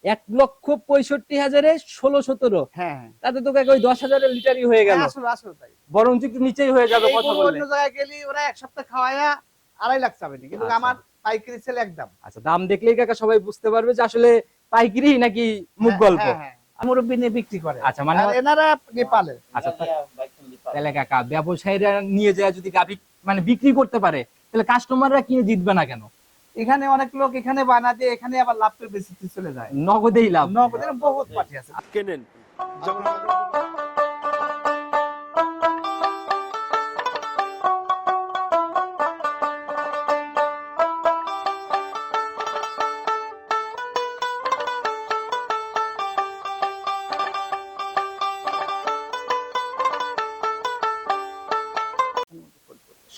1,65,000-এ 16-17। হ্যাঁ হ্যাঁ তাতে তো কাকা ওই 10,000-এর লিটারই হয়ে গেল। আসলে আসলে তাই। বরং একটু নিচেই হয়ে যাবে কথা বললে। অন্য জায়গায় গেলি ওরা এক সপ্তাহ খাওয়ায়া 2.5 লাখ চাবেনি, কিন্তু আচ্ছা। আমার পাইকারি সেল একদম। আচ্ছা, দাম দেখলেই কাকা সবাই বুঝতে পারবে যে আসলে পাইকারি নাকি মুখ হ্যাঁ গল্প। হ্যাঁ হ্যাঁ মুরব্বি নিয়ে বিক্রি করে। আচ্ছা, মানে আর এনারা নেপালে। আচ্ছা, তাহলে কাকা ব্যবসায়ীরা নিয়ে যায় যদি গাভী মানে বিক্রি করতে পারে, তাহলে কাস্টমাররা কিনে জিতবে না কেন? এখানে অনেক লোক এখানে বানা দিয়ে এখানে আবার লাভ করে বেশি চলে যায়। নগদেই লাভ। নগদের বহুত পার্টি আছে। কেনেন যখন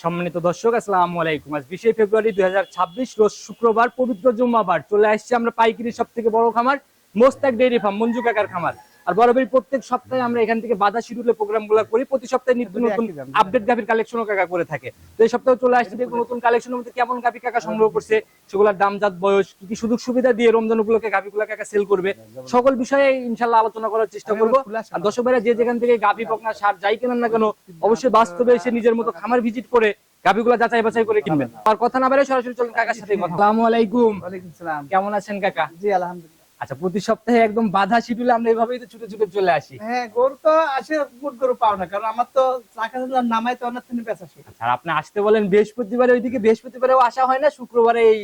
সম্মানিত দর্শক, আসসালামু আলাইকুম। আজ 20 ফেব্রুয়ারি 2026, রোজ শুক্রবার, পবিত্র জুম্মাবার। চলে আসছে আমরা পাইকারির সব থেকে বড় খামার মোস্তাক ডেইরি ফার্ম, মঞ্জু কাকার খামার। আর বরাবরই প্রত্যেক সপ্তাহে আমরা এখান থেকে বাধা শিডিউলে প্রোগ্রামগুলো করি। প্রতি সপ্তাহে নিত্য নতুন আপডেট গাভীর কালেকশনও কাকা করে থাকে। তো এই সপ্তাহে চলে আসছে দেখুন নতুন কালেকশনের মধ্যে কেমন গাভী কাকা সংগ্রহ করছে, সেগুলোর দাম, জাত, বয়স, কি কি সুযোগ সুবিধা দিয়ে রমজান উপলক্ষে গাভীগুলো কাকা সেল করবে, সকল বিষয়ে ইনশাআল্লাহ আলোচনা করার চেষ্টা করব। আর দর্শক ভাইরা যে যেখান থেকে গাভী, বকনা, সার যাই কেনেন না কেন, অবশ্যই বাস্তবে এসে নিজের মতো খামার ভিজিট করে গাভীগুলো যাচাই বাছাই করে কিনবেন। আর কথা না বাড়ে সরাসরি চলুন কাকার সাথে কথা। আসসালামু আলাইকুম। ওয়ালাইকুম সালাম। কেমন আছেন কাকা? জি আলহামদুলিল্লাহ। আচ্ছা, প্রতি সপ্তাহে একদম বাধা শিডিউলে আমরা এভাবেই তো ছুটে ছুটে চলে আসি। হ্যাঁ গরু তো আসে, গুড গরু পাও না, কারণ আমার তো চাকা নামাই তো অনেক দিন বেচা শুরু। আর আপনি আসতে বলেন বৃহস্পতিবারে, ওইদিকে বৃহস্পতিবারেও আসা হয় না, শুক্রবারে এই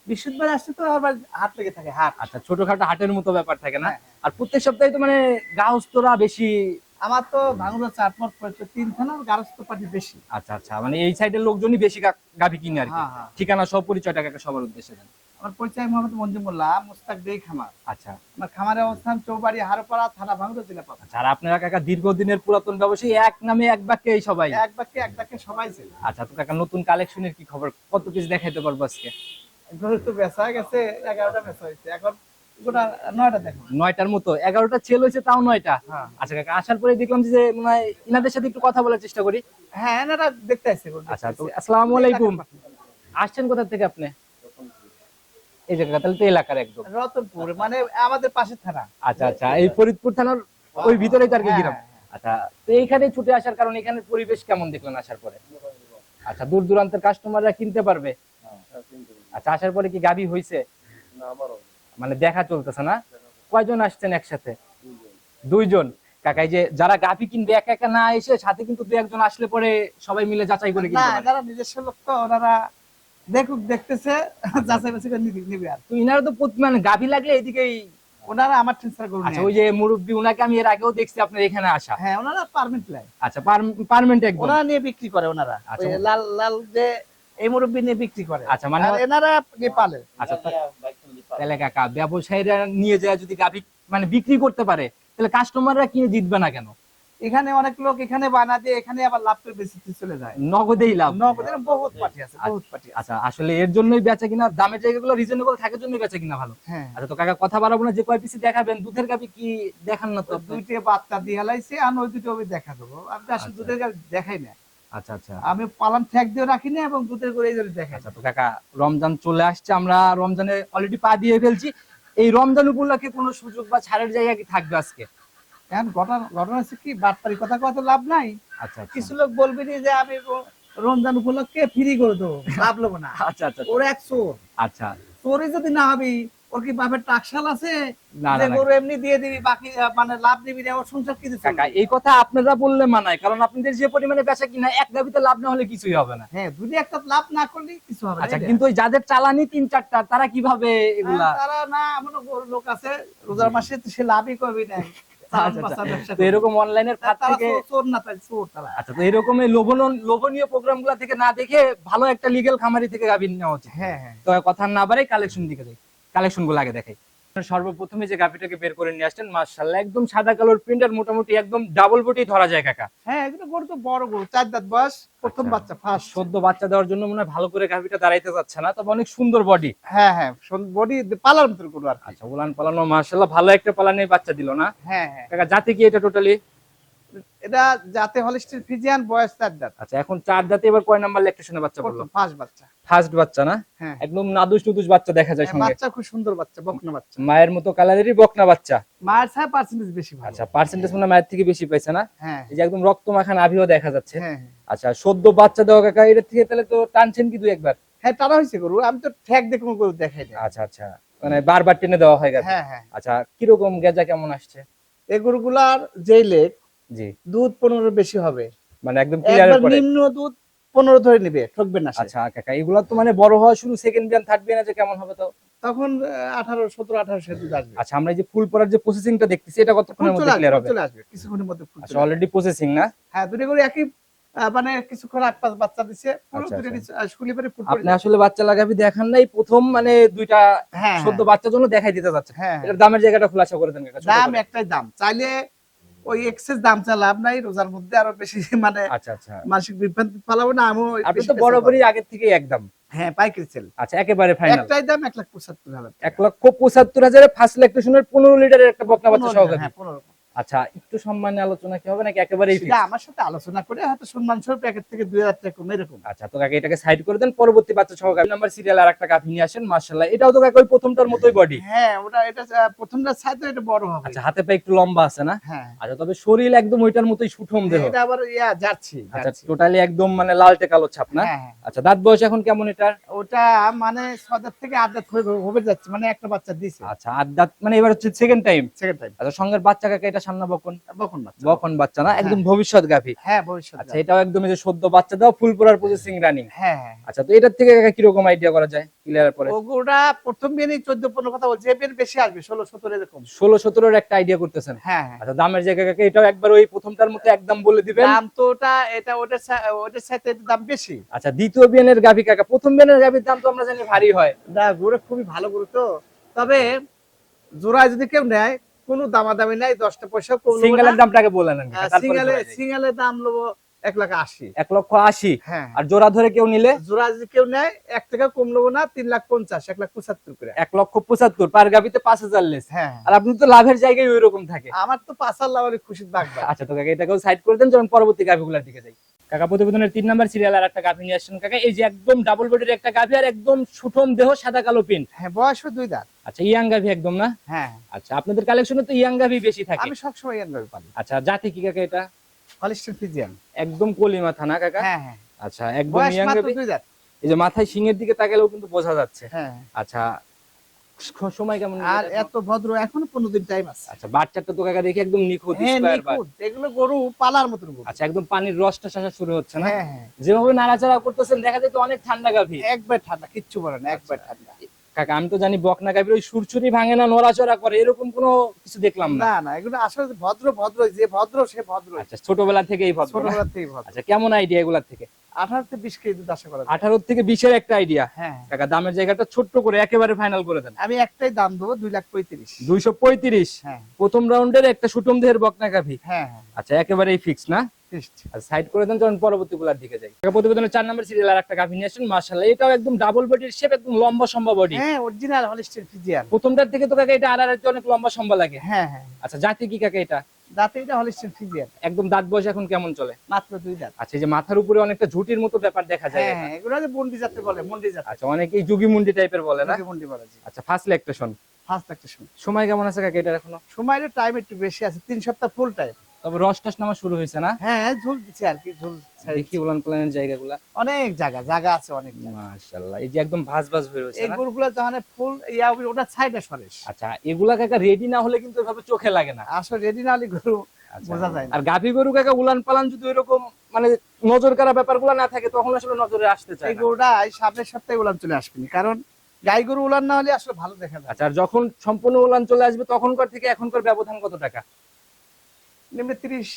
বৃহস্পতিবার আসছে তো আবার হাট লেগে থাকে হাট। আচ্ছা, ছোটখাটো হাটের মতো ব্যাপার থাকে না? হ্যাঁ। আর প্রত্যেক সপ্তাহে তো মানে গাহস্থরা বেশি। আমার তো ভাঙুরা চাটমট পড়ছে 3 থানা, গারস্থ পার্টি বেশি। আচ্ছা আচ্ছা, মানে এই সাইডের লোকজনই বেশি গাভী কিনে আর কি। হ্যাঁ, হ্যাঁ। ঠিকানা সব পরিচয় টাকা সবার উদ্দেশ্যে দেন। আমার পরিচয় মোহাম্মদ মঞ্জু মোল্লা, মুস্তাক ডেইরি খামার। আচ্ছা আমার খামারের অবস্থান চৌবাড়ি, হারোপাড়া থানা, ভাঙুরা জেলা পাবনা। আচ্ছা, আর আপনারা কাকা দীর্ঘদিনের পুরাতন ব্যবসায়ী, এক নামে এক বাক্যে এই সবাই। এক ডাকে সবাই ছিল। আচ্ছা, তো কাকা নতুন কালেকশনের কি খবর, কত পিস দেখাইতে পারবো আজকে? গরু তো বেচা গেছে, 11টা বেচা হয়েছে, এখন গোটা 9টা দেখো। 9টার মতো, 11টা সেল হয়েছে, তাও 9টা। হ্যাঁ। আচ্ছা কাকা, আসার পরে দেখলাম যে মনে হয় ইনাদের সাথে একটু কথা বলার চেষ্টা করি। হ্যাঁ এনারা দেখতে আসছে গরু। আচ্ছা, তো আসসালামু আলাইকুম। আসছেন কোথা থেকে আপনি? এই জায়গা তাহলে তো এলাকার একদম। রতনপুর মানে আমাদের পাশের থানা। আচ্ছা আচ্ছা, এই ফরিদপুর থানার ওই ভিতরেই তার কি হ্যাঁ, গ্রাম? হ্যাঁ। আচ্ছা, তো এইখানে ছুটে আসার কারণ, এখানের পরিবেশ কেমন দেখলেন আসার পরে? আচ্ছা, দূর দূরান্তের কাস্টমাররা কিনতে পারবে? আচ্ছা, আসার পরে কি গাভী হইছে? মানে দেখা চলতেছে না? কয়জন আসছেন একসাথে? 2 জন। কাকাই যে যারা গাভী কিনবে একা একা না এসে, সাথে কিন্তু 2-1 জন আসলে পরে সবাই মিলে যাচাই করে না কিনতে পারে। এনারা নিজস্ব লোক তো, ওনারা দেখুক, দেখতেছে, যাচাই বাছাই করে নিবে। আর তো ইনারা তো মানে গাভী লাগলে এদিকেই। ওনারা আমার ট্রান্সফার করবে। আচ্ছা, ওই যে মুরব্বি, উনাকে আমি এর আগেও দেখছি আপনার এখানে আসা। হ্যাঁ ওনারা পারমিট লাই। আচ্ছা, পার্মানেন্ট একদম। ওনারা নিয়ে বিক্রি করে, ওনারা আচ্ছা। ওই লাল লাল যে এই মুরব্বি নিয়ে বিক্রি করে। আচ্ছা, মানে আর এনারা নেপালে। আচ্ছা, তাহলে কাকা ব্যবসায়ীরা নিয়ে যায় যদি গাভী মানে বিক্রি করতে পারে, তাহলে কাস্টমাররা কিনে জিতবে না কেন? এখানে অনেক লোক এখানে বানা দিয়ে এখানে আবার লাভ করে বেশি চলে যায়। নগদেই লাভ। নগদের বহুত পার্টি আছে, বহুত পার্টি। আচ্ছা, আসলে এর জন্যই বেচা কিনা, দামের জায়গাগুলো রিজনেবল থাকার জন্যই বেচা কিনা ভালো। হ্যাঁ আচ্ছা, তো কাকা কথা বাড়াবো না, যে কয় পিসি দেখাবেন, দুধের গাভী কি দেখান না তো আপনি? 2টে বাচ্চা দিয়ে লাইছে, আর ওই 2টো আমি দেখা দেবো। আমি আসলে আচ্ছা। দুধের গাড়ি দেখাই না, আচ্ছা আচ্ছা আমি পালান ঠেক দিয়ে রাখি না, এবং দুধের করে এই জন্য দেখাই। আচ্ছা, তো কাকা রমজান চলে আসছে, আমরা রমজানে অলরেডি পা দিয়ে ফেলছি। এই রমজান উপলক্ষে কোনো সুযোগ বা ছাড়ের জায়গা কি থাকবে আজকে? এখন ঘটনা হচ্ছে কি, বাটপারি কথা কত লাভ নাই। আচ্ছা আচ্ছা কিছু লোক বলবি যে আমি রমজান উপলক্ষে ফ্রি করে দেবো, লাভ লবো না। আচ্ছা আচ্ছা ওর এক চোর, আচ্ছা। চোরই যদি না হবি, ওর কি বাপের টাকশাল আছে না, যে না, না। গরু এমনি দিয়ে দিবি, বাকি মানে লাভ নিবি না, ওর সংসার কিছু কাকা এই কথা আপনারা বললে মানায়, কারণ আপনাদের যে পরিমাণে বেচা কিনা, এক গাভীতে লাভ না হলে কিছুই হবে না। হ্যাঁ দুধে একটা লাভ না করলে কিছু হবে না। আচ্ছা, কিন্তু ওই যাদের চালানি 3-4টা, তারা কিভাবে এগুলা? তারা না, এমন লোক আছে রোজার মাসে সে লাভই করবি না। আচ্ছা, আচ্ছা। তো এরকম অনলাইনের ফাঁদ তারা থেকে, চোর না, তাই চোর তারা। আচ্ছা, তো এরকম এই লোভনীয় প্রোগ্রামগুলো থেকে না দেখে ভালো একটা লিগ্যাল খামারি থেকে গাভী নেওয়া উচিত। হ্যাঁ হ্যাঁ তো কথা না বাড়াই কালেকশন দিকে যাই, কালেকশন গুলো আগে দেখাই। সর্বপ্রথমে যে গাভীটাকে বের করে নিয়ে আসছেন, মাশাআল্লাহ একদম সাদা কালোর প্রিন্টার, মোটামুটি একদম ডাবল বডি ধরা যায় কাকা। হ্যাঁ, এগুলো গরু তো বড় গরু, 4 দাঁত বয়স, প্রথম আচ্ছা। বাচ্চা, ফার্স্ট। সদ্য বাচ্চা দেওয়ার জন্য মনে হয় ভালো করে গাভীটা দাঁড়াইতে যাচ্ছে না, তবে অনেক সুন্দর বডি। হ্যাঁ হ্যাঁ বডি পালার মতো গরু আর কি। আচ্ছা, উলান পালানো মাশাআল্লাহ ভালো একটা পালানে বাচ্চা দিল না? হ্যাঁ হ্যাঁ কাকা জাতি কি এটা টোটালি? এটা জাতে হলিস্টিন ফ্রিজিয়ান, বয়স 4 দাঁত। আচ্ছা, এখন 4 দাঁতে এবার কয় নাম্বার ল্যাকটেশনে বাচ্চা পড়লো? প্রথম ফার্স্ট বাচ্চা। ফার্স্ট বাচ্চা না? হ্যাঁ, একদম নাদুস নুদুস বাচ্চা দেখা যায় সঙ্গে। বাচ্চা খুব সুন্দর বাচ্চা, বকনা বাচ্চা। মায়ের মতো কালারেরই বকনা বাচ্চা। মায়ের ছাড়া পার্সেন্টেজ বেশি ভালো। আচ্ছা, পার্সেন্টেজ মানে মায়ের থেকে বেশি পাইছে না? হ্যাঁ, এই যে একদম রক্ত মাখা নাভিও দেখা যাচ্ছে। হ্যাঁ, আচ্ছা, সদ্য বাচ্চা দেওয়া কাকা, এর থেকে তাহলে তো টানছেন কি দুই একবার? হ্যাঁ, টানা হয়েছে গরু। আমি তো ঠ্যাক দেখে কোনো গরু দেখাই না। আচ্ছা আচ্ছা, মানে বারবার টেনে দেওয়া হয় গেছে। হ্যাঁ, হ্যাঁ। আচ্ছা, কিরকম গেজা কেমন আসছে? এই গরুগুলার যেই লেগ, জি, দুধ 15 বেশি হবে। মানে একদম ক্লিয়ার একবার করে। নিম্ন দুধ 15 ধরে নিবে, ঠকবে না সে। আচ্ছা কাকা, এগুলা তো মানে বড় হওয়া শুরু, সেকেন্ড বিয়ান থার্ড বিয়ানে যে কেমন হবে তো? তখন 18, 17, 18 সে দুধ আসবে। আচ্ছা, আমরা এই যে ফুল পড়ার যে প্রসেসিংটা দেখতেছি, এটা কতক্ষণের ফুল মধ্যে ক্লিয়ার হবে? চলে আসবে কিছুক্ষণের মধ্যে। ফুল আচ্ছা, চলে আসবে। অলরেডি প্রসেসিং না? হ্যাঁ, দুটো করে একই মানে কিছুক্ষণ 8-5 বাচ্চা দিছে। পুরো আচ্ছা, দুটো আচ্ছা। শুলি পরে ফুল আপনি আসলে বাচ্চা লাগাবি দেখান নাই, প্রথম মানে দুইটা হ্যাঁ, সদ্য বাচ্চার জন্য দেখাই দিতে যাচ্ছে। হ্যাঁ, এটার দামের জায়গাটা খোলাসা করে দেন কাকা, ছোট দাম করে। একটাই দাম। চাইলে ওই এক্সেস দাম চা লাভ নাই, রোজার মধ্যে আরো বেশি মানে আচ্ছা আচ্ছা, মানসিক বিভ্রান্তি পালাবো না। আমি আপনি তো বরাবরই আগের থেকে একদম। হ্যাঁ, পাইকারি সেল। আচ্ছা, একেবারে ফাইনাল একটাই দাম 1,75,000 টাকা। 1,75,000 ফার্স্ট ল্যাকটেশনের 15 লিটারের একটা বকনা বাচ্চা 15, সহকারী। হ্যাঁ, 15। আচ্ছা, একটু সম্মানে আলোচনা কি হবে নাকি একেবারেই সেটা ফিক্স? আমার সাথে আলোচনা করে হয়তো সম্মান স্বরূপ প্যাকেট থেকে 2,000 টাকা কম এরকম। আচ্ছা, তো কাকা এটাকে সাইড করে দেন, পরবর্তী বাচ্চা সহকারী নাম্বার সিরিয়াল আর একটা গাভী নিয়ে আসেন। মাশাআল্লাহ, এটাও তো কাকা ওই প্রথমটার মতোই বডি। হ্যাঁ, ওটা এটা প্রথমটা ছাইতো এটা বড় হবে। আচ্ছা, হাতে পায়ে একটু লম্বা আছে না? হ্যাঁ, আচ্ছা, তবে শরীর একদম ওইটার মতোই সুঠম দেহ। এটা আবার জার্সি। আচ্ছা, টোটালি একদম মানে লালটে কালো ছাপ না? হ্যাঁ, হ্যাঁ। আচ্ছা, দাঁত বয়স এখন কেমন এটার? ওটা মানে 6 দাঁত থেকে 8 দাঁত হবে যাচ্ছে, মানে একটা বাচ্চা দিছে। আচ্ছা, 8 দাঁত, মানে এবার হচ্ছে সেকেন্ড টাইম। Second time. আচ্ছা, সঙ্গের বাচ্চা কাকা এটা সামনা বকন? বকন বাচ্চা। বকন বাচ্চা না, একদম ভবিষ্যৎ গাভী। হ্যাঁ, ভবিষ্যৎ। আচ্ছা, এটাও একদম এই যে সদ্য বাচ্চা দাও, ফুল পড়ার প্রসেসিং রানিং। হ্যাঁ, হ্যাঁ। আচ্ছা, তো এটার থেকে কাকা কিরকম আইডিয়া করা যায় ক্লিয়ার পরে? ওগুলা প্রথম বিয়ানি 14-15 কথা বলছে, এর বেশি আসবে 16-17 এরকম। 16-17 এর একটা আইডিয়া করতেছেন? হ্যাঁ, হ্যাঁ। আচ্ছা, দামের জায়গা কাকা এটাও একবার ওই প্রথমটার মতো একদম বলে দিবেন। দাম তো এটা ওটার সাথে দাম বেশি। আচ্ছা, দ্বিতীয় বিয়ানের গাভী কাকা, প্রথম বিয়ানের গাভীর দাম তো আমরা জানি ভারী হয়। না, গরু খুবই ভালো গরু তো। তবে জোড়ায় যদি কেউ নেয় কোনো দামাদামি নাই, 10টা পয়সা কম নেব সিঙ্গেলের না। দামটাকে বলেন আগে, তারপরে সিঙ্গেলের দাম নেবো 1,80,000। 1,80,000। হ্যাঁ, আর জোড়া ধরে কেউ নিলে জোড়া যদি কেউ নেয় 1 টাকা কম নেবো না, 3,50,000, 1,75,000 করে। 1,75,000 পার গাভীতে 5,000 লেস। হ্যাঁ, আর আপনি তো লাভের জায়গায় ওই রকম থাকে। আমার তো 5,000 লাভের খুশির বাগবা। আচ্ছা, তো কাকা এটাকেও সাইড করে দেন, যখন পরবর্তী গাভীগুলোর দিকে যাই। কাকা, প্রতিবেদনের 3 নাম্বার সিরিয়াল আর একটা গাভী নিয়ে আসছেন কাকা। এই যে একদম ডাবল বডির একটা গাভী, আর একদম সুঠম দেহ, সাদা কালো প্রিন্ট। হ্যাঁ, বয়সও 2 দাঁত। আচ্ছা, ইয়াং গাভী একদম না? হ্যাঁ, আচ্ছা, আপনাদের কালেকশনে তো ইয়াং গাভী বেশি থাকে। আমি সবসময় ইয়ান গাভী পালি। আচ্ছা, জাতি কি কাকা এটা? Holstein Friesian. একদম কলি মাথা না কাকা? হ্যাঁ, হ্যাঁ। আচ্ছা, একদম বয়স ইয়াং মাত্র গাভী। 2 দাঁত। এই যে মাথায় সিংহের দিকে তাকালেও কিন্তু বোঝা যাচ্ছে। হ্যাঁ, আচ্ছা, সময় কেমন? আর এত ভদ্র, এখনো 15 দিন টাইম আছে। আচ্ছা, বাচ্চাটা তো কাকা দেখি একদম নিখুঁত, হ্যাঁ, স্কয়ার বার। নিখুঁত। এগুলো গরু পালার মতন গরু। আচ্ছা, একদম পানির রসটা শাসা শুরু হচ্ছে না? হ্যাঁ, হ্যাঁ। যেভাবে নাড়াচাড়া করতেছেন দেখা যায় তো অনেক ঠান্ডা গাভী। একবার ঠান্ডা, কিচ্ছু বলে না, একবার ঠান্ডা। কাকা, আমি তো জানি বকনা গাভীর ওই সুরসুরি ভাঙে না, নড়াচড়া করে, এরকম কোনো কিছু দেখলাম না। না, না, এগুলো আসলে ভদ্র, যে ভদ্র সে ভদ্র। আচ্ছা, ছোটবেলা থেকেই ভদ্র না? ছোটবেলা থেকে ভদ্র। আচ্ছা, কেমন আইডিয়া এগুলা থেকে? 18 থেকে 20 কেজি দুধ আশা করা যায়। 18 থেকে 20-এর একটা আইডিয়া। হ্যাঁ, কাকা, দামের জায়গাটা ছোট্ট করে একেবারে ফাইনাল করে দেন। আমি একটাই দাম দেবো 2,35,000। 235। হ্যাঁ, প্রথম রাউন্ডের একটা সুটম দেহের বকনা গাভী। হ্যাঁ, হ্যাঁ, আচ্ছা, একেবারেই ফিক্স না? ফিক্সড। আর সাইড করে দেন, যখন পরবর্তী গুলার দিকে যাই। কাকা, প্রতিবেদনের 4 নাম্বার সিরিয়াল আর একটা গাভী নিয়ে আসেন। মাশাআল্লাহ, এটাও একদম ডাবল বডির শেপ, একদম লম্বা সম্ভব বডি। হ্যাঁ, অরিজিনাল হলিস্টিন ফ্রিজিয়ান। প্রথমটার থেকে তো কাকা এটা আর অনেক লম্বা সম্ভব লাগে। হ্যাঁ, হ্যাঁ। আচ্ছা, জাতি কি কাকা এটা? দাঁতে এটা হলিস্টিন ফ্রিজিয়ান। একদম দাঁত বয়স এখন কেমন চলে? মাত্র 2 দাঁত। আচ্ছা, এই যে মাথার উপরে অনেকটা ঝুটির মতো ব্যাপার দেখা যায়। হ্যাঁ, হ্যাঁ, এগুলো যে মন্ডি জাতে বলে, মন্ডি জাত। আচ্ছা, অনেকেই যুগি মুন্ডি টাইপের বলে না? মন্ডি বলে জি। আচ্ছা, ফার্স্ট ল্যাকটেশন। ফার্স্ট একটা সময়। সময় কেমন আছে কাকা এটার এখনো? সময়ের টাইম একটু বেশি আছে, 3 সপ্তাহ ফুল টাইম। তবে রস টস নামা শুরু হয়েছে না? হ্যাঁ, ঝুল দিচ্ছে আর কি, ঝুল দেখি উলান পালানের জায়গাগুলা। অনেক জায়গা আছে, অনেক জায়গা। মাশাআল্লাহ, এই যে একদম ভাঁজ ভাঁজ হয়ে রয়েছে এই না? গরুগুলো যখন ফুল ইয়া হবে, ওটা সাইডে সরেস। আচ্ছা, এগুলা কাকা রেডি না হলে কিন্তু এভাবে চোখে লাগে না। আসলে রেডি না হলে গরু আচ্ছা, বোঝা যায় না। আর গাভী গরু কাকা উলান পালান যদি এরকম মানে নজর কাড়া ব্যাপারগুলো না থাকে, তখন আসলে নজরে আসতে চায় এই না। গরুটা সামনের সপ্তাহে উলান চলে আসবেনি, কারণ গাই গরু উলান না হলে আসলে ভালো দেখা যায়। আচ্ছা, আর যখন সম্পূর্ণ উলান চলে আসবে তখনকার থেকে এখনকার ব্যবধান কত টাকা? নিম্নে 30।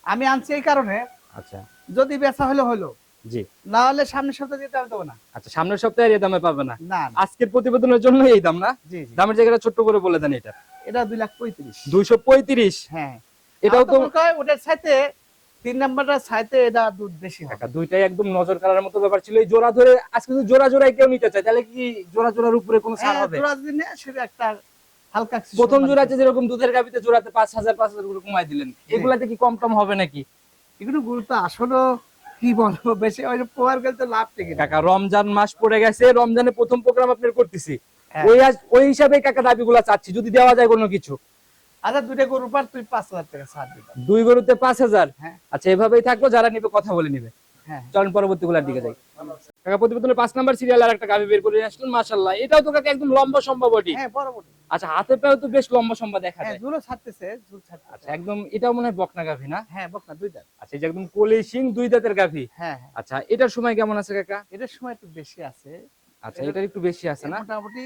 আমি আনছি এই কারণে, আচ্ছা, যদি বেচা হলো, জি। না হলে সামনের সপ্তাহে দিতে আমি দেবো না। আচ্ছা, সামনের সপ্তাহে এই দামে পাবে না? না, না। আজকের প্রতিবেদনের জন্য এই দাম না? জি, জি। দামের জায়গাটা ছোট্ট করে বলে দেন এটা। এটা 2,35,000। 235। হ্যাঁ, এটাও তো ওটার সাথে 3 নাম্বারটার সাথে এটা দুধ বেশি হবে। টাকা, দুইটাই একদম নজর কাড়ার মতো ব্যাপার ছিল। এই জোড়া ধরে আজকে যদি জোড়ায় কেউ নিতে চায়, তাহলে কি জোড়ার উপরে কোনো ছাড় হ্যাঁ, হবে? তোরা যদি নেয়, সেটা একটা হালকা কিছু প্রথম সম্মান জোড়াতে যেরকম দুধের গাভিতে জোড়াতে 5,000 করে কমাই দিলেন, এগুলাতে কি কম টম হবে নাকি? এগুলো গুরুত্ব আসলে কি বলবো, বেশি ওই পোয়ার গেলে তো লাভ থেকে না। কাকা রমজান মাস পড়ে গেছে, রমজানে প্রথম প্রোগ্রাম আপনার করতেছি, হ্যাঁ। ওই হিসাবে কাকা দাবিগুলা চাচ্ছি, যদি দেওয়া যায় কোনো কিছু। আচ্ছা, দুইটা গরুর পর তুই 5,000 টাকা ছাড় দিবি। 2 গরুতে 5,000। হ্যাঁ। আচ্ছা, এভাবেই থাকবো, যারা নিবে কথা বলে নিবে। হ্যাঁ, চলেন পরবর্তী গুলার দিকে যাই। কাকা প্রতিবেদনের 5 নাম্বার সিরিয়াল আর একটা গাভি বের করে নিয়ে আসলেন, মাশাআল্লাহ, এটাও তো কাকা একদম লম্বা সম্ভব বডি। হ্যাঁ, বড় বড়। আচ্ছা, হাতে পাও তো বেশ লম্বা সম্ভব দেখা হ্যাঁ, যায়। ঝুলো ছাড়তেছে, ঝুল ছাড়তেছে। আচ্ছা, একদম এটাও মনে হয় বকনা গাভি না? হ্যাঁ, বকনা দুই দাঁত। আচ্ছা, এই যে একদম কোলে শিং 2 দাঁতের গাভি। হ্যাঁ, হ্যাঁ। আচ্ছা, এটার সময় কেমন আছে কাকা? এটার সময় একটু বেশি আছে। আচ্ছা, এটার একটু বেশি আছে না? মোটামুটি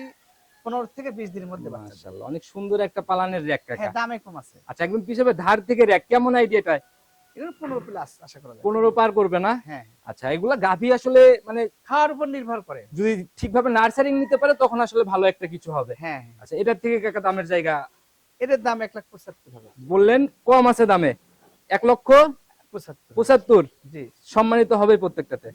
15 থেকে 20 দিনের মধ্যে বাচ্চা দেবে। মাশাআল্লাহ, অনেক সুন্দর একটা পালানের র্যাক কাকা। হ্যাঁ, দামে কম আছে। আচ্ছা, একদম পিছনে ধার থেকে র্যাক কেমন আইডিয়াটা? এগুলো 15 প্লাস আশা করা যায়। 15 পার করবে না? হ্যাঁ, আচ্ছা, এগুলা গাভি আসলে মানে খাওয়ার উপর নির্ভর করে। যদি ঠিকভাবে নার্সারিং নিতে পারে তখন আসলে ভালো একটা কিছু হবে। হ্যাঁ, আচ্ছা, এটার থেকে কাকা দামের জায়গা এটার দাম 1,75,000 হবে। বললেন কম আছে দামে, 1,75,000। 75। জি, সম্মানিত হবে প্রত্যেকটাতে।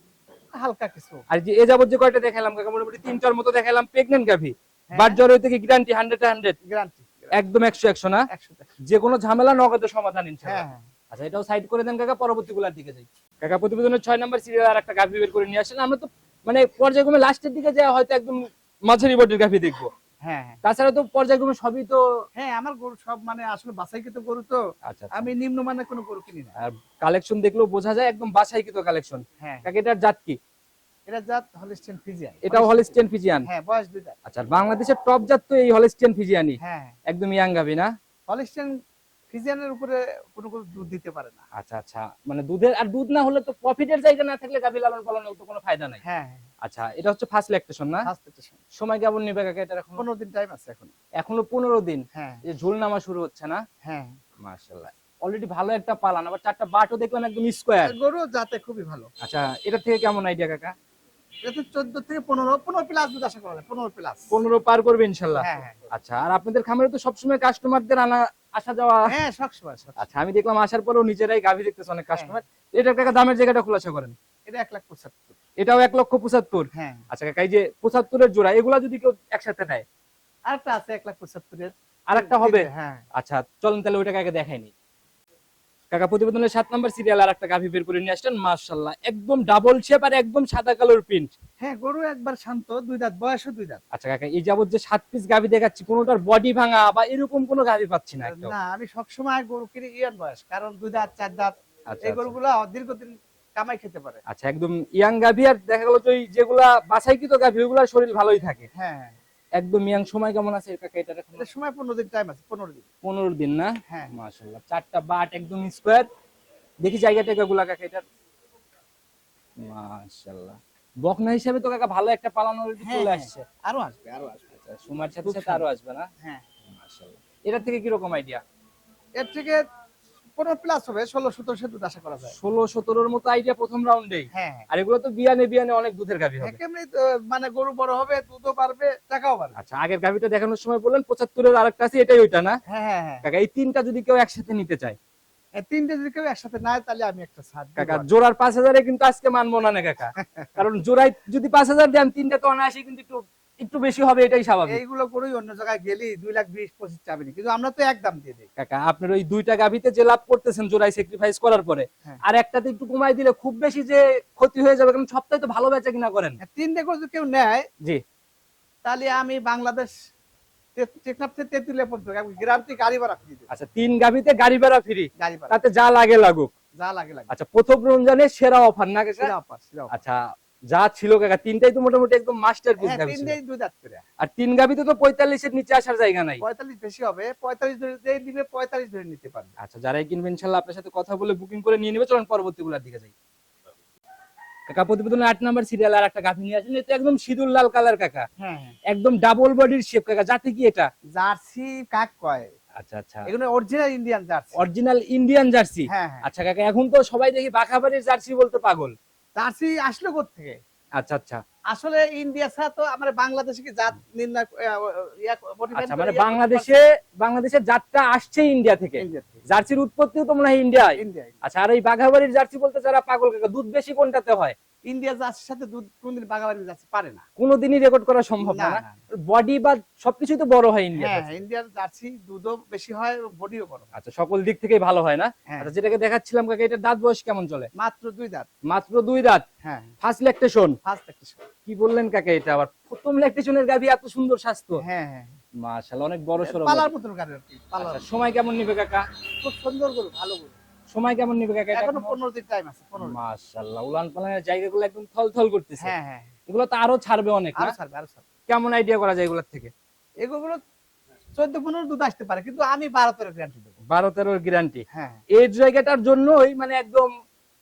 হালকা কিছু। আর যে এ যাবত যে কয়টা দেখালাম কাকা, মোটামুটি 3টার মতো দেখালাম প্রেগন্যান্ট গাভি, হ্যাঁ। বাট জ্বর হইতে কি গ্যারান্টি 100 গ্যারান্টি একদম 100 না? 100। যে কোনো ঝামেলা নগদের সমাধান হ্যাঁ, ইনশাআল্লাহ। হ্যাঁ। আচ্ছা, এটাও সাইড করে দেন কাকা, পরবর্তী গুলার দিকে যাই। কাকা প্রতিবেদনের 6 নাম্বার সিরিয়াল আর একটা গাভি বের করে নিয়ে আসেন। আমরা তো মানে পর্যায়ক্রমে লাস্টের দিকে যাওয়া হয়তো একদম মাঝারি বডির গাভি দেখবো, হ্যাঁ, হ্যাঁ। তাছাড়া তো পর্যায়ক্রমে সবই তো। হ্যাঁ, আমার গরু সব মানে আসলে বাছাইকৃত গরু তো। আচ্ছা, আমি নিম্নমানের কোনো গরু কিনি না। আর কালেকশন দেখলেও বোঝা যায় একদম বাছাইকৃত কালেকশন। হ্যাঁ, কাকা এটার জাত কি? এটা জাত হলিস্টিয়ান ফ্রিজিয়ান। এটাও হলিস্টিয়ান ফিজিয়ান। হ্যাঁ, বয়স 2 দাঁত। আচ্ছা, আর বাংলাদেশের টপ জাত তো এই হলিস্টিয়ান ফিজিয়ানি, হ্যাঁ, একদম ইয়াং গাভি না? হলিস্টিয়ান ফ্রিজিয়ানের উপরে কোনো গরু দুধ দিতে পারে না। আচ্ছা, আচ্ছা, মানে দুধের আর দুধ না হলে তো প্রফিটের জায়গা না থাকলে গাভি লালন পালনের তো কোনো ফায়দা নাই। হ্যাঁ, আচ্ছা, এটা হচ্ছে ফার্স্ট ল্যাকটেশন না? First lactation. সময় কেমন নেবে কাকা এটা? এখন 15 দিন টাইম আছে এখন। এখনো 15 দিন। হ্যাঁ, এই যে ঝুল নামা শুরু হচ্ছে না? হ্যাঁ। মাশাআল্লাহ, অলরেডি ভালো একটা পালান, আবার 4টা বাটও দেখলাম একদম স্কয়ার। গরু জাতে খুবই ভালো। আচ্ছা, এটা থেকে কেমন আইডিয়া কাকা? এতে 14 থেকে 15 প্লাস দুধ আশা করা যায়। 15 প্লাস। 15 পার করবে ইনশাআল্লাহ। হ্যাঁ, হ্যাঁ। আচ্ছা, আর আপনাদের খামারে তো সবসময় কাস্টমারদের আসা যাওয়া। হ্যাঁ, সবসময়। আচ্ছা, আমি দেখলাম আসার পরেও নিজেরাই গাভি দেখতেছে অনেক কাস্টমার। এটা কাকা দামের জায়গাটা খোলাসা করেন। এটা 1,75,000। এটাও 1,75,000। হ্যাঁ। আচ্ছা কাকা, এই যে 75 এর জোড়া, এগুলা যদি কেউ একসাথে নেয় আরেকটা আছে 1,75,000 এর। আরেকটা হবে? হ্যাঁ। আচ্ছা, চলেন তাহলে ওইটা কাকে দেখাইনি। কাকা প্রতিবেদনের 7 নাম্বার সিরিয়াল আর একটা গাভি বের করে নিয়ে আসছেন, মাশাআল্লাহ, একদম ডাবল শেপ আর একদম সাদা কালোর প্রিন্ট। হ্যাঁ, গরু একবার শান্ত, 2 দাঁত, বয়সও 2 দাঁত। আচ্ছা কাকা, এই যাবত যে 7 পিস গাভি দেখাচ্ছি, কোনোটার বডি ভাঙা বা এরকম কোনো গাভি পাচ্ছি না একটাও। না, আমি সবসময় গরু কিনি ইয়ান বয়স, কারণ 2 দাঁত 4 দাঁত আচ্ছা, এই আচ্ছা। গরুগুলা দীর্ঘদিন কামাই খেতে পারে। আচ্ছা, একদম ইয়াং গাভি, আর দেখা গেল যে যেগুলা বাছাইকৃত গাভি ওগুলার শরীর ভালোই থাকে। হ্যাঁ, একদম ইয়াং। সময় কেমন আছে কাকা এটার? এখন এটার সময় 15 দিন টাইম আছে। 15 দিন। 15 দিন না? হ্যাঁ। মাশাআল্লাহ, 4টা বাট একদম স্কয়ার। দেখি জায়গাটা কাকুলা কাকা এটার। মাশাআল্লাহ, বকনা হিসেবে তো কাকা ভালো একটা পালানো হ্যাঁ, চলে হ্যাঁ। আসছে। আরো আসবে, আরো আসবে। আচ্ছা, সময়ের সাথে খুব সাথে সুন্দর। আরো আসবে না? হ্যাঁ। মাশাআল্লাহ, এটার থেকে কি রকম আইডিয়া? এর থেকে 15 প্লাস হবে, 16-17 দুধ আশা করা যায়। 16-17 এর মতো আইডিয়া প্রথম রাউন্ডেই। হ্যাঁ, আর এগুলো তো বিয়ানে অনেক দুধের গাভি হবে। একেবারে মানে গরু বড় হবে, দুধও বাড়বে, টাকাও বাড়বে। আচ্ছা, আগের গাভিটা দেখানোর সময় বললেন 75 এর আরেকটা আছে, এটাই ওইটা না? হ্যাঁ, হ্যাঁ, হ্যাঁ। কাকা, এই তিনটা যদি কেউ একসাথে নিতে চায়, এই তিনটে যদি কেউ একসাথে নেয় তাহলে আমি একটা ছাড় দিব। কাকা জোড়ার 5,000 এ কিন্তু আজকে মানবো না কাকা, কারণ জোড়ায় যদি 5,000 দেন, তিনটা তো অনায়াসে কিন্তু একটু বেশি হবে, এটাই স্বাভাবিক। এইগুলো করেই অন্য জায়গায় গেলি 2,20,25 চাবেনি, কিন্তু আমরা তো একদম দিয়ে দিই। কাকা, আপনার ওই 2টা গাভিতে যে লাভ করতেছেন জোড়ায় স্যাক্রিফাইস করার পরে, হ্যাঁ। আর একটাতে একটু কমাই দিলে খুব বেশি যে ক্ষতি হয়ে যাবে, কারণ সপ্তাহে তো ভালো বেচা কিনা করেন। তিনটে করে যদি কেউ নেয় জি। তাহলে আমি বাংলাদেশ টেকনাফ থেকে তেঁতুলিয়া পর্যন্ত গ্রাম থেকে গাড়ি ভাড়া ফ্রি দেব। আচ্ছা, 3 গাভিতে গাড়ি ভাড়া ফ্রি, গাড়ি ভাড়া তাতে যা লাগে লাগুক। যা লাগে লাগে। আচ্ছা, প্রথম রমজানের সেরা অফার না কাকা? সেরা অফার, সেরা অফার। আচ্ছা, যা ছিল কাকা, তিনটাই তো মোটামুটি একদম মাস্টারপিস হ্যাঁ, গাভি ছিল। তিনটেই 2 দাঁত করে। আর 3 গাভিতে তো 45 এর নিচে আসার জায়গা নাই। 45 বেশি হবে, 45 ধরে যেই দিবে 45 ধরে নিতে পারবে। আচ্ছা, যারাই কিনবেন ইনশাআল্লাহ আপনার সাথে কথা বলে বুকিং করে নিয়ে নেবে। চলুন পরবর্তী গুলার দিকে যাই। কাকা প্রতিবেদনের 8 নাম্বার সিরিয়াল আর একটা গাভি নিয়ে আসেন, এটা একদম সিঁদুর লাল কালার কাকা, হ্যাঁ, হ্যাঁ। একদম ডাবল বডির শেপ কাকা, জাতি কি এটা? জার্সি কাক কয়, আচ্ছা, আচ্ছা, এগুলো original Indian jersey. Original Indian jersey. হ্যাঁ, হ্যাঁ। আচ্ছা কাকা, এখন তো সবাই দেখি বাঘাবাড়ির জার্সি বলতে পাগল। জার্সি আসলো কোথা থেকে? আচ্ছা, আচ্ছা, আসলে ইন্ডিয়া ছাড়া তো আমরা বাংলাদেশে কি জাত নির্ণয় আচ্ছা মানে বাংলাদেশের জাতটা আসছে ইন্ডিয়া থেকে, জার্সির উৎপত্তিও তো মনে হয় ইন্ডিয়ায়। ইন্ডিয়ায় আচ্ছা, আর এই বাঘাবাড়ির জার্সি বলতে যারা পাগল কাকা, দুধ বেশি কোনটাতে হয়? ইন্ডিয়া জার্সির সাথে দুধ কোনদিন বাগাবাড়ি জার্সি পারে না, কোনোদিনই রেকর্ড করা সম্ভব না। না, না। বডি বা সবকিছুই তো বড় হয় ইন্ডিয়া। হ্যাঁ, ইন্ডিয়ার জার্সি দুধও বেশি হয়, বডিও বড়। আচ্ছা, সকল দিক থেকেই ভালো হয় না? হ্যাঁ। আচ্ছা, যেটাকে দেখাচ্ছিলাম কাকা, এটার দাঁত বয়স কেমন চলে? মাত্র 2 দাঁত। মাত্র 2 দাঁত। হ্যাঁ, ফার্স্ট ল্যাকটেশন। ফার্স্ট একটা। কি বললেন কাকা, এটা আবার প্রথম ল্যাকটেশনের গাভী, এত সুন্দর স্বাস্থ্য। হ্যাঁ, হ্যাঁ, মাশাআল্লাহ, অনেক বড় সরো। পালার মতন গাড়ি আর কি, পালার। আচ্ছা, সময় কেমন নিবে কাকা? খুব সুন্দর গরু, ভালো গরু। সময় কেমন নিবে কাকা? এটা এখনো 15 দিন টাইম আছে, 15 দিন। মাশাআল্লাহ, উলান পালানের জায়গাগুলো একদম থলথল করতেছে। হ্যাঁ, হ্যাঁ, এগুলো তো আরো ছাড়বে অনেক না? আরো ছাড়বে, আরো ছাড়বে। কেমন আইডিয়া করা যায় এগুলোর থেকে? এগুলো 14-15 দুধ আসতে পারে, কিন্তু আমি 12-13 গ্যারান্টি দেবো। 12-13 গ্যারান্টি। হ্যাঁ, এই জায়গাটার জন্যই মানে একদম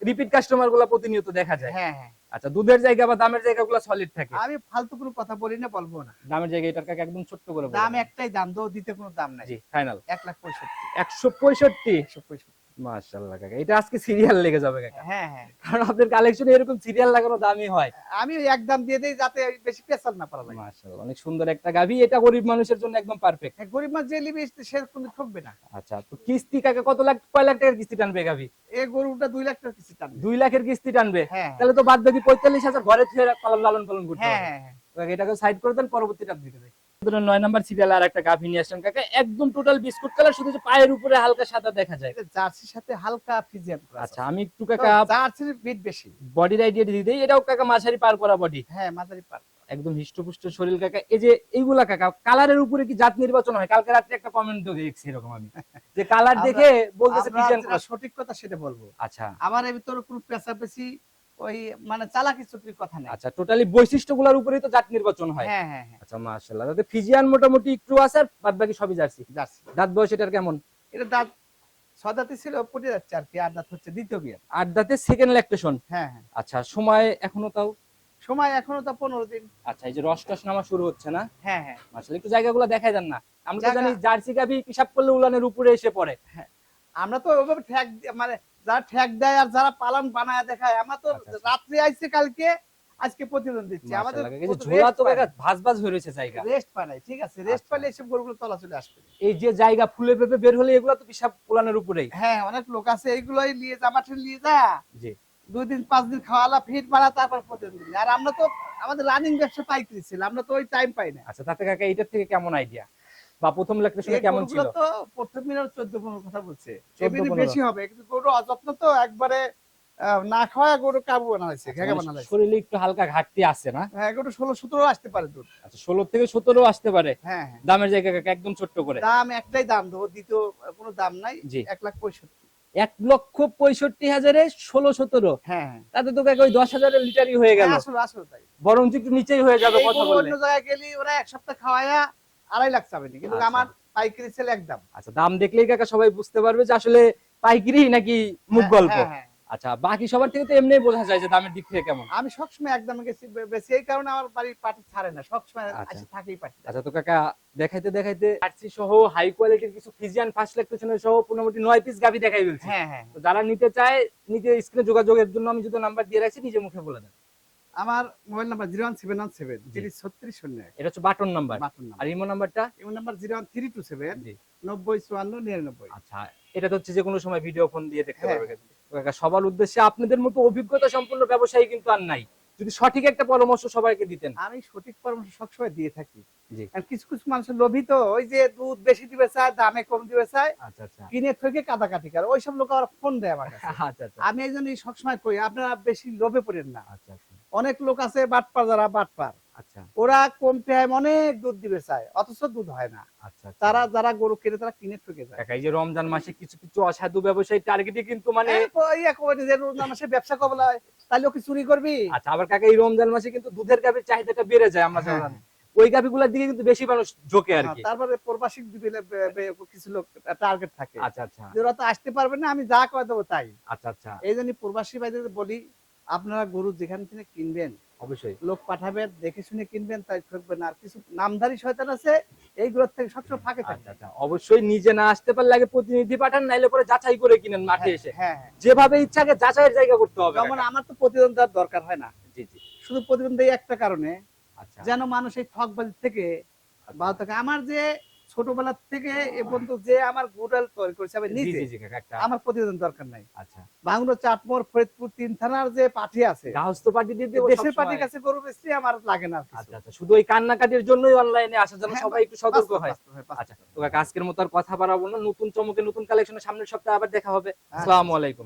রিপিট কাস্টমার গুলা প্রতিনিয়ত দেখা যায়। হ্যাঁ, হ্যাঁ। আচ্ছা, দুধের জায়গা বা দামের জায়গাগুলো সলিড থাকে। আমি ফালতু কোনো কথা বলি না, বলবো না। দামের জায়গা এটার কাকা একদম ছোট্ট করে বলুন। দাম একটাই, দাম দাও, দিতে কোনো দাম নাই। জি, ফাইনাল 1,65,000। 165। 165। মাশাআল্লাহ কাকা, এটা আজকে সিরিয়াল লেগে যাবে কাকা। হ্যাঁ, হ্যাঁ। কারণ আপনাদের কালেকশনে এরকম সিরিয়াল লাগানো দামই হয়। আমি একদম দিয়ে দেই যাতে বেশি পেছাল না পড়া লাগে। মাশাআল্লাহ, অনেক সুন্দর একটা গাভী, এটা গরিব মানুষের জন্য একদম পারফেক্ট। হ্যাঁ, গরিব মানুষ যে নিবে সে কোনো ঠকবে না। আচ্ছা, তো কিস্তি কাকা কয় লাখ টাকার কিস্তি টানবে গাভী? এই গরুটা 2 লাখ টাকা কিস্তি টানবে। 2 লাখের কিস্তি টানবে? হ্যাঁ, তাহলে তো বাদ বাকি 45,000 ঘরে থুয়ে লালন পালন করতে হ্যাঁ, হবে। হ্যাঁ, হ্যাঁ। কাকা, এটাকে সাইড করে দেন, পরবর্তীটা দিকে যাই। 9 নাম্বার সিরিয়াল আর একটা গাভী নিয়ে আসেন কাকা, একদম টোটাল বিস্কুট কালার, শুধু যে পায়ের উপরে হালকা সাদা দেখা যায়। এটা জার্সির সাথে হালকা ফিজিয়ান করা আছে। আচ্ছা, আমি একটু কাকা জার্সির বিট বেশি। বডির আইডিয়া দিয়ে দেই। এটাও কাকা মাঝারি পার করা বডি, হ্যাঁ, মাঝারি পার। একদম হিষ্টপুষ্ট শরীর কাকা। এই যে এইগুলা কাকা কালারের উপরে কি জাত নির্বাচন হয়? কালকে রাত্রে একটা কমেন্ট দেখছি এরকম আমি, যে কালার দেখে বলতেছে ফিজিয়ান আমরা ক্রস। সঠিক কথা সেটা বলবো। আচ্ছা, আমার এর ভিতরে কোনো পেছাপেছি ওই মানে চালাকি চুক্তির কথা নাই। আচ্ছা, টোটালি বৈশিষ্ট্যগুলোর উপরেই তো জাত নির্বাচন হয়। হ্যাঁ, হ্যাঁ, হ্যাঁ। আচ্ছা, মাশাআল্লাহ, তাতে ফিজিয়ান মোটামুটি একটু আছে, আর বাদ বাকি সবই জার্সি। জার্সি। দাঁত বয়স এটার কেমন? এটা দাঁত 6 দাঁতে ছিল, পড়ে যাচ্ছে আর কি। আর দাঁত হচ্ছে দ্বিতীয় বিয়ার। 8 দাঁতে সেকেন্ড ল্যাকটেশন। হ্যাঁ, হ্যাঁ। আচ্ছা, সময় এখনো তাও? সময় এখনো তো 15 দিন। আচ্ছা, এই যে রস টস নামা শুরু হচ্ছে না? হ্যাঁ, হ্যাঁ। মাশাআল্লাহ, একটু জায়গাগুলো দেখাই দেন না। আমরা তো জায়গা- জানি জার্সি গাভী পিশাব করলে উলানের উপরে এসে পড়ে। আমরা তো ওইভাবে ঠ্যাক মানে যারা ঠ্যাক দেয় আর যারা পালন বানায় দেখায়, আমরা তো আচ্ছা, আচ্ছা। রাত্রে আইছে কালকে, আজকে প্রতিদিন দিচ্ছি। আমাদের মাশাআল্লাহ, এই যে ঝোলা তো কাকা ভাঁজ ভাঁজ হয়ে রয়েছে জায়গা। রেস্ট পায় নাই, ঠিক আছে? রেস্ট আচ্ছা। পাইলে এসব গরুগুলো তলা চলে আসবে। এই যে জায়গা ফুলে পেঁপে বের হলে এগুলো তো পিশাব উলানের উপরেই। হ্যাঁ, অনেক লোক আছে এইগুলোই নিয়ে জামাঠে নিয়ে যা জি। 2 দিন 5 দিন খাওয়ালা, ফিট মারা, তারপর প্রতিদিন। আর আমরা তো আমাদের রানিং ব্যবসা পাইকারি ছিল, আমরা তো ওই টাইম পাই না। আচ্ছা, তাতে কাকা এইটার থেকে কেমন আইডিয়া, বা প্রথম ল্যাকটেশনে এই কেমন গরুগুলো ছিল? তো প্রথম দিনের 14-15 কথা বলছে, 14-15 এমনি বেশি হবে, কিন্তু গরু অযত্ন তো একবারে না খাওয়া গরু কাবু বানাইছে, আচ্ছা, ঘেঘা মানে বানাইছে। শরীরে একটু হালকা ঘাটতি আছে না? হ্যাঁ, গরু 16-17 আসতে পারে দুধ। আচ্ছা, 16 থেকে 17 আসতে পারে। হ্যাঁ, হ্যাঁ। দামের জায়গা কাকা একদম ছোট্ট করে। দাম একটাই, দাম দেবো, দ্বিতীয় কোনো দাম নাই। জি। 1,65,000। 1,65,000-এ 16-17, হ্যাঁ, হ্যাঁ। তাতে তো কাকা ওই 10,000-এর লিটারই হয়ে গেল। হ্যাঁ, আসলে আসলে তাই। বরং একটু নিচেই হয়ে যাবে এই কথা গরু বললে। অন্য জায়গায় গেলি ওরা 1 সপ্তাহ খাওয়ায়া 2.5 লাখ চাবে না, কিন্তু আচ্ছা। আমার পাইকারি সেল একদম। আচ্ছা, দাম দেখলেই কাকা সবাই বুঝতে পারবে যে আসলে পাইকারি নাকি মুখ গল্প। হ্যাঁ, হ্যাঁ। আচ্ছা, বাকি সবার থেকে তো এমনিই বোঝা যায় যে দামের দিক থেকে কেমন। আমি সবসময় একদম গেছি বেশি, এই কারণে আমার বাড়ির পাটি ছাড়ে না, সবসময় আচ্ছা। আসে থাকেই পাটি। আচ্ছা, তো কাকা দেখাইতে দেখাইতে জার্সি সহ হাই কোয়ালিটির কিছু ফিজিয়ান ফার্স্ট ল্যাকটেশনের সহ মোটামুটি 9 পিস গাভী দেখাই ফেলছি। হ্যাঁ, হ্যাঁ। তো যারা নিতে চায় নিজে স্ক্রিনে যোগাযোগের জন্য আমি যদি নাম্বার দিয়ে রাখছি, নিজে মুখে বলে দেন। আমার মোবাইল নাম্বার 01717 303601। এটা হচ্ছে বাটন নাম্বার। Button number. আর ইমো নাম্বারটা? এই নাম্বার 01327 জি। 905499। আচ্ছা, এটা তো হচ্ছে যে কোনো সময় ভিডিও ফোন দিয়ে দেখতে হ্যাঁ। পারবে। তো কাকা, সবার উদ্দেশ্যে আপনাদের মতো অভিজ্ঞতা সম্পন্ন ব্যবসায়ী কিন্তু আর নাই, যদি সঠিক একটা পরামর্শ সবাইকে দিতেন। আমি সঠিক পরামর্শ সবসময় দিয়ে থাকি। জি। আর কিছু কিছু মানুষের লোভী তো, ওই যে দুধ বেশি দিবে চায়, দামে কম দিবে চায়, আচ্ছা, আচ্ছা। কিনে থেকে কাটাকাটি করে, ওইসব লোক আবার ফোন দেয় আমার কাছে। আচ্ছা, আচ্ছা। আমি এই জন্যই সবসময় কই, আপনারা বেশি লোভে পড়েন না। আচ্ছা, আচ্ছা। অনেক লোক আছে বাটপার, যারা বাটপার, আচ্ছা, ওরা কম টাইম অনেক দুধ দিবে চায়, অথচ দুধ হয় না। আচ্ছা। তারা যারা গরু কিনে তারা কিনে ঠকে যায়। কাকা, এই যে রমজান মাসে কিছু কিছু অসাধু ব্যবসায়ী টার্গেটে কিন্তু মানে রমজান মাসে ব্যবসা কবলা হয়, তাহলে ও কি চুরি করবি? আচ্ছা, আবার কাকা এই রমজান মাসে কিন্তু দুধের গাভীর চাহিদাটা বেড়ে যায়, আমরা হ্যাঁ, জানি। ওই গাভীগুলোর দিকে কিন্তু বেশি মানুষ ঝোঁকে আর কি। তারপরে প্রবাসী কিছু লোক টার্গেট থাকে, আচ্ছা, আচ্ছা। যে ওরা তো আসতে পারবে না, আমি যা করে দেবো তাই। আচ্ছা, আচ্ছা। এই জন্য প্রবাসী ভাইদের বলি, আপনারা গরু যেখান থেকে কিনবেন, অবশ্যই। লোক পাঠাবেন, দেখে শুনে কিনবেন, তাই ঠকবেন না। আর কিছু নামধারী শয়তান আছে, এইগুলোর থেকে সবসময় ফাঁকে আচ্ছা, থাকে। আচ্ছা। অবশ্যই নিজে না আসতে পারলে আগে প্রতিনিধি পাঠান, নাইলে পরে যাচাই করে কিনেন মাঠে এসে। হ্যাঁ, হ্যাঁ। যেভাবে ইচ্ছাকে যাচাইয়ের জায়গা করতে হবে যেমন কাকা। আমার তো প্রতিদ্বন্দ্বিতার দরকার হয় না। জি, জি। শুধু প্রতিবেদন দেই একটা কারণে, আচ্ছা যেন মানুষ এই ঠকবাজি থেকে বাদ থাকে। আমার যে ছোটবেলা থেকে এ পর্যন্ত যে আমার গুড়াল তৈরি করেছে আমি জি নিজে, জি জি কাকা, একটা আমার প্রতিবেদন দরকার নাই। আচ্ছা ভাঙড়া, চাটমোহর, ফরিদপুর 3 থানার যে পার্টি আছে, গাহস্থ পার্টি দিয়ে দেবো দেশের সবসময়। পার্টির কাছে গরু বেচলে আমার লাগে না আর কিছু। আচ্ছা আচ্ছা, শুধু ওই কান্নাকাটির জন্যই অনলাইনে আসার জন্য হ্যাঁ, সবাই একটু সতর্ক বাস্তব, হয়। বাস্তব, বাস্তব। আচ্ছা তো কাকা, আজকের মতো আর কথা বাড়াবো না, নতুন চমকে নতুন কালেকশনের সামনের সপ্তাহে আবার দেখা হবে। আচ্ছা। আসসালামু আলাইকুম।